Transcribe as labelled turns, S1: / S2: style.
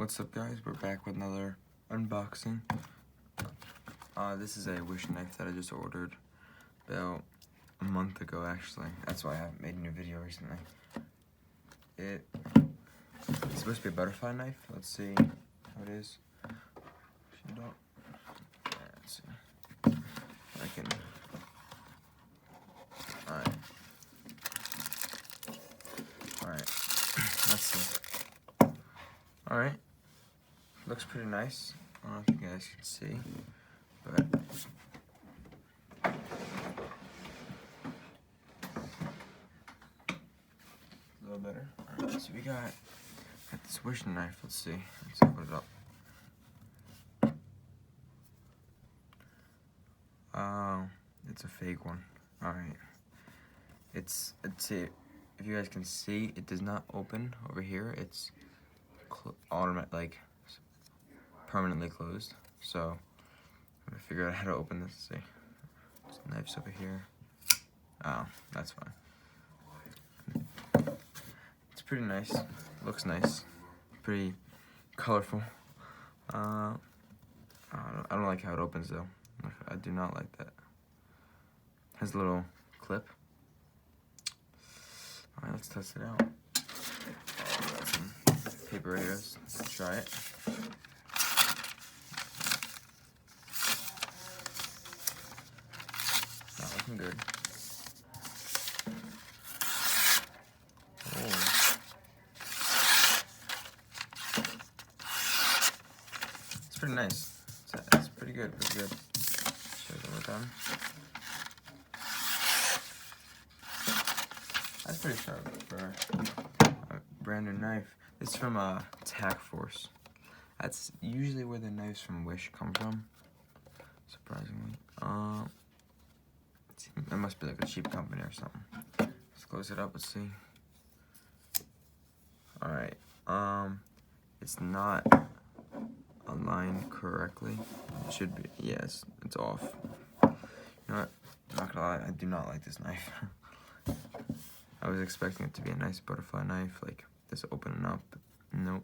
S1: What's up, guys? We're back with another unboxing. This is a Wish knife that I just ordered about a month ago, actually. That's why I haven't made a new video recently. It's supposed to be a butterfly knife. Let's see how it is. Let's see. I can. Alright. Let's see. Alright. Looks pretty nice. I don't know if you guys can see, but a little better. Alright, so we got this Wish knife. Let's see. Let's open it up. It's a fake one. Alright. It's if you guys can see, it does not open over here. It's automatic, like permanently closed. So I'm gonna figure out how to open this. Let's see. There's knives over here. Oh, that's fine. It's pretty nice. Looks nice. Pretty colorful. I don't like how it opens though. I do not like that. Has a little clip. Alright, let's test it out. Got some paper right here. Let's try it. Not looking good. Oh. It's pretty nice. It's pretty good. Pretty good. Show it one more time. That's pretty sharp for a brand new knife. It's from Tac Force. That's usually where the knives from Wish come from, surprisingly. It must be like a cheap company or something. Let's close it up, let's see. Alright, it's not aligned correctly. It should be, yes, it's off. You know what, I'm not gonna lie, I do not like this knife. I was expecting it to be a nice butterfly knife, like this opening up, but nope.